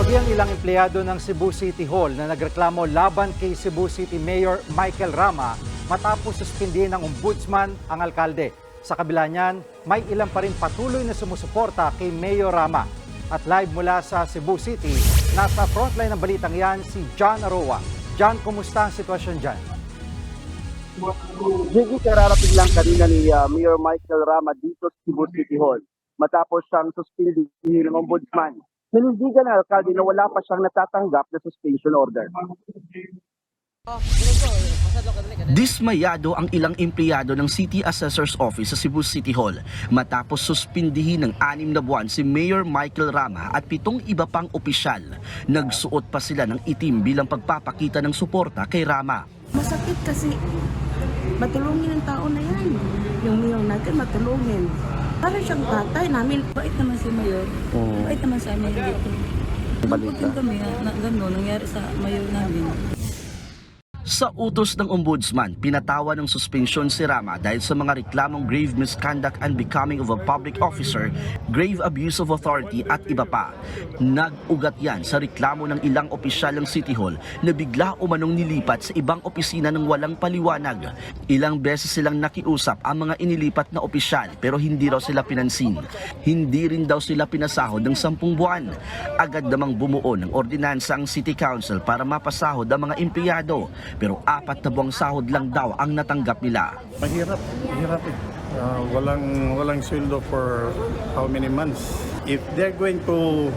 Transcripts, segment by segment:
Tumanggi ang ilang empleyado ng Cebu City Hall na nagreklamo laban kay Cebu City Mayor Michael Rama matapos suspindihin ng ombudsman ang alkalde. Sa kabila niyan, may ilan pa rin patuloy na sumusuporta kay Mayor Rama. At live mula sa Cebu City, nasa frontline ng balitang yan si John Aroa. John, kumusta ang sitwasyon dyan? Gigi, kararating lang kanina ni Mayor Michael Rama dito sa Cebu City Hall matapos siyang suspindihin ng ombudsman. Nanindigan ng alkalde na wala pa siyang natatanggap na suspension order. Dismayado ang ilang empleyado ng City Assessor's Office sa Cebu City Hall matapos suspindihin ng 6 na buwan si Mayor Michael Rama at 7 iba pang opisyal. Nagsuot pa sila ng itim bilang pagpapakita ng suporta kay Rama. Masakit kasi matulungin ang tao na yan. Yung mayor natin matulungin. Para siyang tatay namin. Bait naman si mayor. Bait naman sa amin dito. Nabutin kami na gano'n nangyari sa mayor namin. Sa utos ng ombudsman, pinatawa ng suspensyon si Rama dahil sa mga reklamong grave misconduct and becoming of a public officer, grave abuse of authority at iba pa. Nag-ugat yan sa reklamo ng ilang opisyal ng City Hall na bigla umanong nilipat sa ibang opisina ng walang paliwanag. Ilang beses silang nakiusap ang mga inilipat na opisyal pero hindi raw sila pinansin. Hindi rin daw sila pinasahod ng 10 buwan. Agad namang bumuo ng ordinansa ang City Council para mapasahod ang mga empleyado. Pero 4 na buwang sahod lang daw ang natanggap nila. Mahirap eh. Walang sweldo for how many months? If they're going to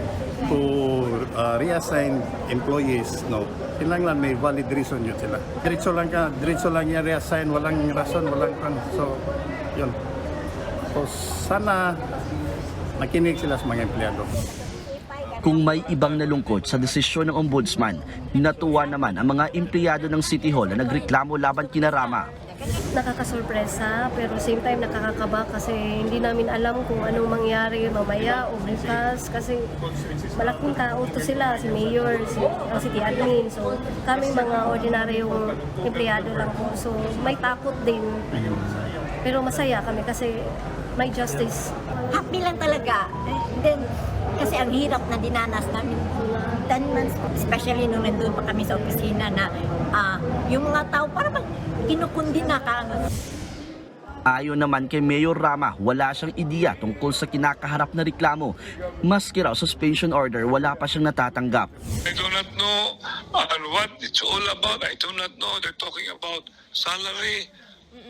reassign employees, no, kailangan may valid reason yun sila. Diretso lang yan reassign, walang rason, walang kan. So, yun. So, sana nakinig sila sa mga empleyado. Kung may ibang nalungkot sa desisyon ng ombudsman, natuwa naman ang mga empleyado ng City Hall na nagreklamo laban kina Rama. Nakakasurpresa pero same time nakakakaba kasi hindi namin alam kung anong mangyari mamaya o bukas kasi malaking kauto sila, si Mayor, ang City Admin. So kami mga ordinaryong empleyado lang po. So may takot din. Pero masaya kami kasi may justice. Happy lang talaga. Then, kasi ang hirap na dinanas namin 10 months, especially nung nandun pa kami sa opisina na yung mga tao parang kinukundi na ka. Ayon naman kay Mayor Rama, wala siyang ideya tungkol sa kinakaharap na reklamo. Maski raw suspension order, wala pa siyang natatanggap. I do not know what it's all about. I do not know. They're talking about salary.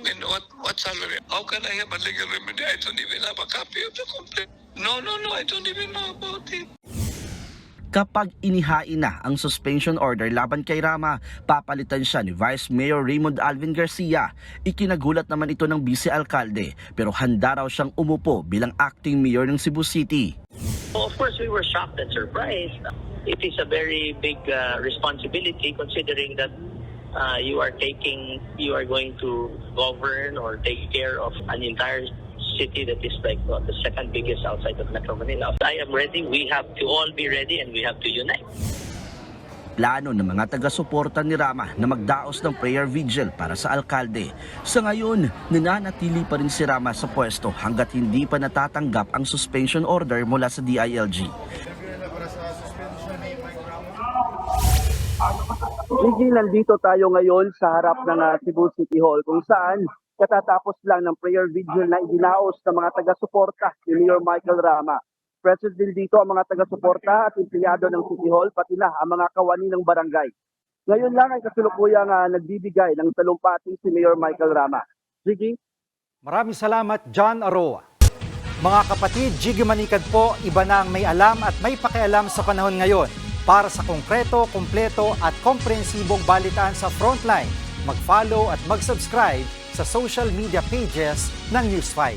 And what salary? How can I have a legal remedy? I don't even have a copy of the complaint. No, I don't even know about it. Kapag inihain na ang suspension order laban kay Rama, papalitan siya ni Vice Mayor Raymond Alvin Garcia. Ikinagulat naman ito ng vice-alkalde pero handa raw siyang umupo bilang acting mayor ng Cebu City. Well, of course, we were shocked and surprised. It is a very big responsibility considering that you are going to govern or take care of an entire city that is like the second biggest outside of Metro Manila. I am ready. We have to all be ready and we have to unite. Plano ng mga taga-suporta ni Rama na magdaos ng prayer vigil para sa alkalde. Sa ngayon, nananatili pa rin si Rama sa pwesto hanggat hindi pa natatanggap ang suspension order mula sa DILG. Gigi, nandito tayo ngayon sa harap ng Cebu City Hall kung saan katatapos lang ng prayer vigil na idinaos ng mga taga-suporta ni Mayor Michael Rama. Present din dito ang mga taga-suporta at empleyado ng City Hall, pati na ang mga kawani ng barangay. Ngayon lang ay kasulukuyang nagbibigay ng talumpati si Mayor Michael Rama. Gigi? Maraming salamat, John Aroa. Mga kapatid, Jiggy Manikad po, iba na ang may alam at may pakialam sa panahon ngayon. Para sa konkreto, kumpleto at komprehensibong balitaan sa Frontline, mag-follow at mag-subscribe sa social media pages ng News 5.